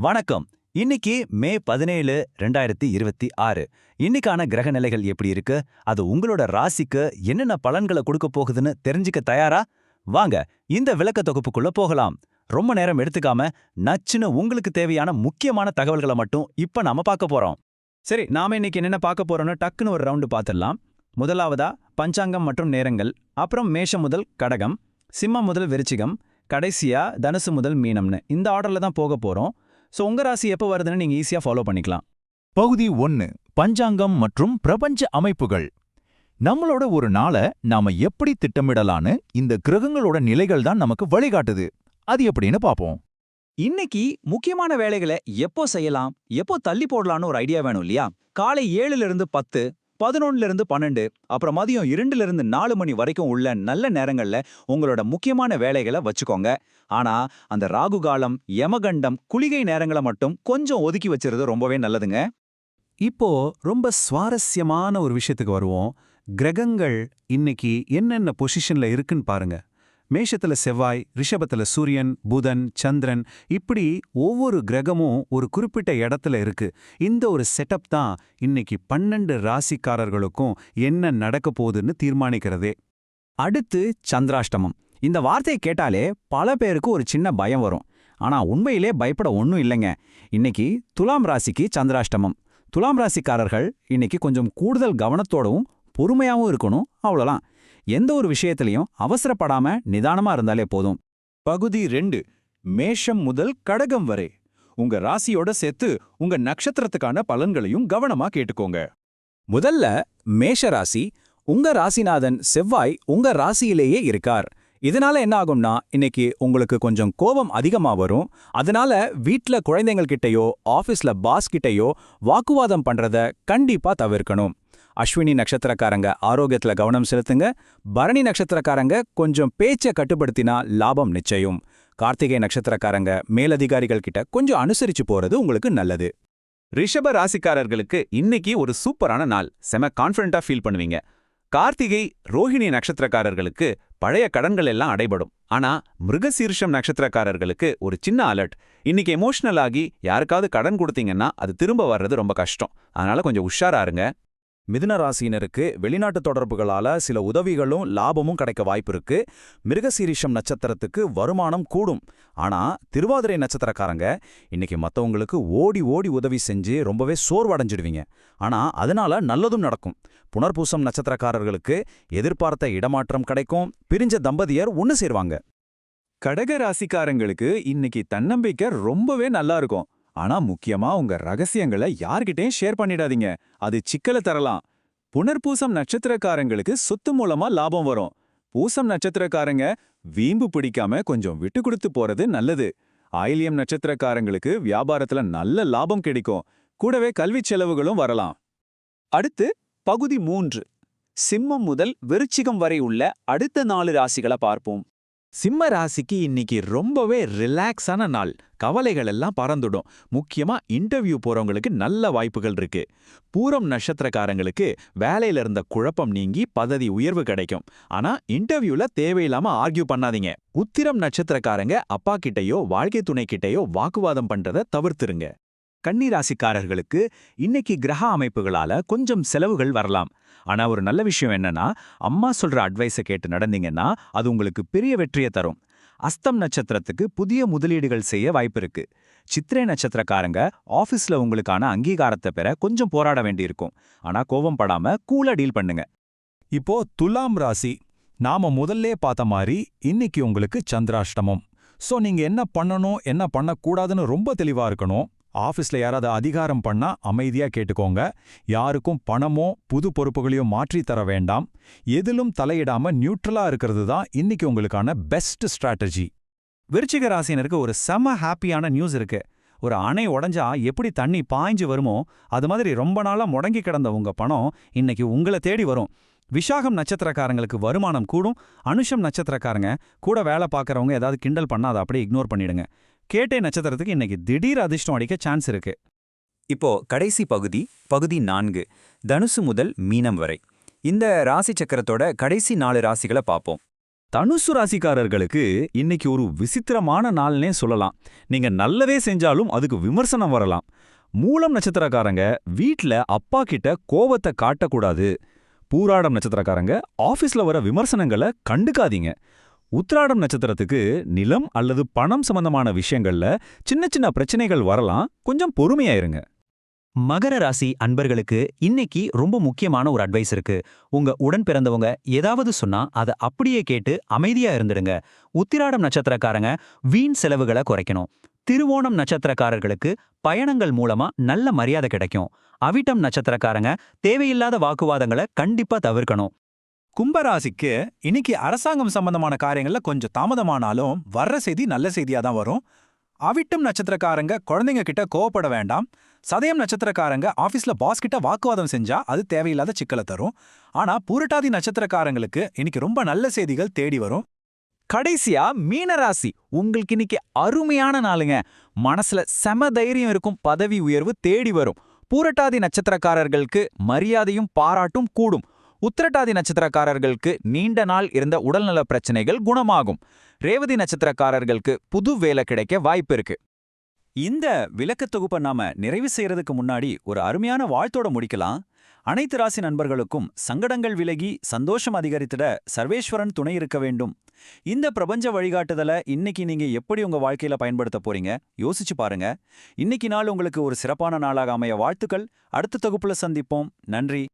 வணக்கம். இன்னைக்கு மே 17, 2026. இன்னைக்கான கிரக நிலைகள் எப்படி இருக்கு? அது உங்களோட ராசிக்கு என்னென்ன பலன்களை கொடுக்க போகுதுன்னு தெரிஞ்சுக்க தயாரா? வாங்க இந்த விளக்க தொகுப்புக்குள்ள போகலாம். ரொம்ப நேரம் எடுத்துக்காம நச்சுன்னு உங்களுக்கு தேவையான முக்கியமான தகவல்களை மட்டும் இப்ப நாம பார்க்க போறோம். சரி, நாம இன்னைக்கு என்னென்ன பார்க்க போறோம்னு டக்குன்னு ஒரு ரவுண்டு பார்த்துடலாம். முதலாவதா பஞ்சாங்கம் மற்றும் நேரங்கள், அப்புறம் மேஷம் முதல் கடகம், சிம்மம் முதல் விருச்சிகம், கடைசியா தனுசு முதல் மீனம்னு இந்த ஆர்டர்ல தான் போக போறோம். ஸோ உங்க ராசி எப்போ வருதுன்னு நீங்க ஈஸியா ஃபாலோ பண்ணிக்கலாம். பகுதி 1. பஞ்சாங்கம் மற்றும் பிரபஞ்ச அமைப்புகள். நம்மளோட ஒரு நாளை நாம எப்படி திட்டமிடலான்னு இந்த கிரகங்களோட நிலைகள் தான் நமக்கு வழிகாட்டுது. அது எப்படின்னு பாப்போம். இன்னைக்கு முக்கியமான வேலைகளை எப்போ செய்யலாம், எப்போ தள்ளி போடலான்னு ஒரு ஐடியா வேணும் இல்லையா? காலை 7லிருந்து 10, 11லிருந்து 12, அப்புறம் மதியம் 2லிருந்து 4 மணி வரைக்கும் உள்ள நல்ல நேரங்கள்ல உங்களோட முக்கியமான வேலைகளை வச்சுக்கோங்க. ஆனா அந்த ராகு காலம், யமகண்டம், குளிகை நேரங்களை மட்டும் கொஞ்சம் ஒதுக்கி வச்சிருது ரொம்பவே நல்லதுங்க. இப்போ ரொம்ப சுவாரஸ்யமான ஒரு விஷயத்துக்கு வருவோம். கிரகங்கள் இன்னைக்கு என்னென்ன பொசிஷன்ல இருக்குன்னு பாருங்க. மேஷத்துல செவ்வாய், ரிஷபத்துல சூரியன், புதன், சந்திரன், இப்படி ஒவ்வொரு கிரகமும் ஒரு குறிப்பிட்ட இடத்துல இருக்கு. இந்த ஒரு செட்டப் தான் இன்னைக்கு 12 ராசிக்காரர்களுக்கும் என்ன நடக்க போகுதுன்னு தீர்மானிக்கிறதே. அடுத்து சந்திராஷ்டமம். இந்த வார்த்தையை கேட்டாலே பல பேருக்கு ஒரு சின்ன பயம் வரும். ஆனா உண்மையிலே பயப்பட ஒன்றும் இல்லைங்க. இன்னைக்கு துலாம் ராசிக்கு சந்திராஷ்டமம். துலாம் ராசிக்காரர்கள் இன்னைக்கு கொஞ்சம் கூடுதல் கவனத்தோடவும் பொறுமையாவும் இருக்கணும், அவ்வளோதான். எந்த ஒரு விஷயத்திலையும் அவசரப்படாம நிதானமா இருந்தாலே போதும். பகுதி 2. மேஷம் முதல் கடகம் வரை. உங்க ராசியோட சேர்த்து உங்க நட்சத்திரத்துக்கான பலன்களையும் கவனமா கேட்டுக்கோங்க. முதல்ல மேஷ ராசி. உங்க ராசிநாதன் செவ்வாய் உங்க ராசியிலேயே இருக்கார். இதனால என்ன ஆகும்னா, இன்னைக்கு உங்களுக்கு கொஞ்சம் கோபம் அதிகமா வரும். அதனால வீட்ல குழந்தைகள் கிட்டயோ ஆபீஸ்ல பாஸ் கிட்டயோ வாக்குவாதம் பண்றத கண்டிப்பா தவிர்க்கணும். அஸ்வினி நட்சத்திரக்காரங்க ஆரோக்கியத்துல கவனம் செலுத்துங்க. பரணி நட்சத்திரக்காரங்க கொஞ்சம் பேச்சை கட்டுப்படுத்தினா லாபம் நிச்சயம். கார்த்திகை நட்சத்திரக்காரங்க மேலதிகாரிகள் கிட்ட கொஞ்சம் அனுசரிச்சு போறது உங்களுக்கு நல்லது. ரிஷப ராசிக்காரர்களுக்கு இன்னைக்கு ஒரு சூப்பரான நாள். செம கான்ஃபிடென்ட்டா ஃபீல் பண்ணுவீங்க. கார்த்திகை, ரோஹிணி நட்சத்திரக்காரர்களுக்கு பழைய கடன்கள் எல்லாம் அடைபடும். ஆனா மிருகசீர்ஷம் நட்சத்திரக்காரர்களுக்கு ஒரு சின்ன அலர்ட். இன்னைக்கு எமோஷனல் ஆகி யாருக்காவது கடன் கொடுத்தீங்கன்னா அது திரும்ப வர்றது ரொம்ப கஷ்டம். அதனால கொஞ்சம் உஷாரா இருங்க. மிதுன ராசியினருக்கு வெளிநாட்டு தொடர்புகளால சில உதவிகளும் லாபமும் கிடைக்க வாய்ப்பு இருக்கு. மிருகசீரிஷம் நட்சத்திரத்துக்கு வருமானம் கூடும். ஆனா திருவாதிரை நட்சத்திரக்காரங்க இன்னைக்கு மத்தவங்களுக்கு ஓடி ஓடி உதவி செஞ்சு ரொம்பவே சோர்வடைஞ்சிடுவீங்க. ஆனா அதனால நல்லதும் நடக்கும். புனர்பூசம் நட்சத்திரக்காரர்களுக்கு எதிர்பார்த்த இடமாற்றம் கிடைக்கும். பிரிஞ்ச தம்பதியர் ஒன்னு சேருவாங்க. கடக ராசிக்காரங்களுக்கு இன்னைக்கு தன்னம்பிக்கை ரொம்பவே நல்லா இருக்கும். ஆனா முக்கியமா உங்க ரகசியங்களை யார்கிட்டயும் ஷேர் பண்ணிடாதீங்க. அது சிக்கலை தரலாம். புனர்பூசம் நட்சத்திரக்காரங்களுக்கு சொத்து மூலமா லாபம் வரும். பூசம் நட்சத்திரக்காரங்க வீம்பு பிடிக்காம கொஞ்சம் விட்டு கொடுத்து போறது நல்லது. ஆயில்யம் நட்சத்திரக்காரங்களுக்கு வியாபாரத்துல நல்ல லாபம் கிடைக்கும். கூடவே கல்வி செலவுகளும் வரலாம். அடுத்து பகுதி 3. சிம்மம் முதல் விருச்சிகம் வரை உள்ள அடுத்த 4 ராசிகளை பார்ப்போம். சிம்ம ராசிக்கு இன்னைக்கு ரொம்பவே ரிலாக்ஸான நாள். கவலைகள் எல்லாம் பறந்துடும். முக்கியமா இன்டர்வியூ போறவங்களுக்கு நல்ல வாய்ப்புகள் இருக்கு. பூரம் நட்சத்திரக்காரங்களுக்கு வேலையில இருந்த குழப்பம் நீங்கி பதவி உயர்வு கிடைக்கும். ஆனா இன்டர்வியூல தேவையில்லாம ஆர்கியூ பண்ணாதீங்க. உத்திரம் நட்சத்திரக்காரங்க அப்பா கிட்டயோ வாழ்க்கை துணை கிட்டயோ வாக்குவாதம் பண்றத தவிர்த்துருங்க. கன்னிராசிக்காரர்களுக்கு இன்னைக்கு கிரக அமைப்புகளால கொஞ்சம் செலவுகள் வரலாம். ஆனா ஒரு நல்ல விஷயம் என்னன்னா, அம்மா சொல்ற அட்வைஸை கேட்டு நடந்தீங்கன்னா அது உங்களுக்கு பெரிய வெற்றியை தரும். அஸ்தம் நட்சத்திரத்துக்கு புதிய முதலீடுகள் செய்ய வாய்ப்பு இருக்கு. சித்திரை நட்சத்திரக்காரங்க ஆபீஸ்ல உங்களுக்கான அங்கீகாரத்தை பெற கொஞ்சம் போராட வேண்டியிருக்கும். ஆனா கோபம் படாம கூலா டீல் பண்ணுங்க. இப்போ துலாம் ராசி. நாம முதல்லே பார்த்த மாதிரி இன்னைக்கு உங்களுக்கு சந்திராஷ்டமம். சோ நீங்க என்ன பண்ணணும் என்ன பண்ணக்கூடாதுன்னு ரொம்ப தெளிவா இருக்கணும். ஆஃபீஸ்ல யாராவது அதிகாரம் பண்ணா அமைதியா கேட்டுக்கோங்க. யாருக்கும் பணமோ புது பொறுப்புகளையோ மாற்றி தர வேண்டாம். எதிலும் தலையிடாம நியூட்ரலா இருக்கிறது தான் இன்னைக்கு உங்களுக்கான பெஸ்ட் ஸ்ட்ராட்டஜி. விருச்சிக ராசினருக்கு ஒரு செம ஹாப்பியான நியூஸ் இருக்கு. ஒரு அணை உடைஞ்சா எப்படி தண்ணி பாய்ஞ்சு வருமோ அது மாதிரி ரொம்ப நாளா முடங்கி கிடந்த உங்க பணம் இன்னைக்கு உங்களை தேடி வரும். விஷாகம் நட்சத்திரக்காரங்களுக்கு வருமானம் கூடும். அனுஷம் நட்சத்திரக்காரங்க கூட வேலை பார்க்கறவங்க ஏதாவது கிண்டல் பண்ணா அதை அப்படியே இக்னோர் பண்ணிடுங்க. கேட்டை நட்சத்திரத்துக்கு இன்னைக்கு திடீர் அதிர்ஷ்டம் அடிக்க சான்ஸ் இருக்கு. இப்போ கடைசி பகுதி 4. தனுசு முதல் மீனம் வரை. இந்த ராசி சக்கரத்தோட கடைசி 4 ராசிகளை பார்ப்போம். தனுசு ராசிக்காரர்களுக்கு இன்னைக்கு ஒரு விசித்திரமான நாள்னே சொல்லலாம். நீங்க நல்லதே செஞ்சாலும் அதுக்கு விமர்சனம் வரலாம். மூலம் நட்சத்திரக்காரங்க வீட்ல அப்பா கிட்ட கோவத்தை காட்டக்கூடாது. பூராடம் நட்சத்திரக்காரங்க ஆபீஸ்ல வர விமர்சனங்களை கண்டுக்காதீங்க. உத்திராடம் நட்சத்திரத்துக்கு நிலம் அல்லது பணம் சம்பந்தமான விஷயங்கள்ல சின்ன சின்ன பிரச்சனைகள் வரலாம். கொஞ்சம் பொறுமையா இருங்க. மகர ராசி அன்பர்களுக்கு இன்னைக்கு ரொம்ப முக்கியமான ஒரு அட்வைஸ் இருக்கு. உங்க உடன் பிறந்தவங்க ஏதாவது சொன்னா அதை அப்படியே கேட்டு அமைதியா இருந்துடுங்க. உத்திராடம் நட்சத்திரக்காரங்க வீண் செலவுகளை குறைக்கணும். திருவோணம் நட்சத்திரக்காரர்களுக்கு பயணங்கள் மூலமா நல்ல மரியாதை கிடைக்கும். அவிட்டம் நட்சத்திரக்காரங்க தேவையில்லாத வாக்குவாதங்களை கண்டிப்பா தவிர்க்கணும். கும்பராசிக்கு இன்னைக்கு அரசாங்கம் சம்பந்தமான காரியங்கள்ல கொஞ்சம் தாமதமானாலும் வர்ற செய்தி நல்ல செய்தியா தான் வரும். அவிட்டம் நட்சத்திரக்காரங்க குழந்தைங்க கிட்ட கோவப்பட வேண்டாம். சதயம் நட்சத்திரக்காரங்க ஆபீஸ்ல பாஸ் கிட்ட வாக்குவாதம் செஞ்சா அது தேவையில்லாத சிக்கலை தரும். ஆனா பூரட்டாதி நட்சத்திரக்காரங்களுக்கு இன்னைக்கு ரொம்ப நல்ல செய்திகள் தேடி வரும். கடைசியா மீனராசி, உங்களுக்கு இன்னைக்கு அருமையான நாளுங்க. மனசுல செம தைரியம் இருக்கும், பதவி உயர்வு தேடி வரும். பூரட்டாதி நட்சத்திரக்காரர்களுக்கு மரியாதையும் பாராட்டும் கூடும். உத்திரட்டாதி நட்சத்திரக்காரர்களுக்கு நீண்ட நாள் இருந்த உடல்நல பிரச்சனைகள் குணமாகும். ரேவதி நட்சத்திரக்காரர்களுக்கு புது வேலை கிடைக்க வாய்ப்பு இருக்கு. இந்த விளக்கத் தொகுப்பை நாம நிறைவு செய்யறதுக்கு முன்னாடி ஒரு அருமையான வாழ்த்தோட முடிக்கலாம். அனைத்து ராசி நண்பர்களுக்கும் சங்கடங்கள் விலகி சந்தோஷம் அதிகரித்திட சர்வேஸ்வரன் துணை இருக்க வேண்டும். இந்த பிரபஞ்ச வழிகாட்டுதலை இன்னைக்கு நீங்க எப்படி உங்க வாழ்க்கையில பயன்படுத்த போறீங்க யோசிச்சு பாருங்க. இன்னைக்கு நாள் உங்களுக்கு ஒரு சிறப்பான நாளாக அமைய வாழ்த்துக்கள். அடுத்த தொகுப்புல சந்திப்போம். நன்றி.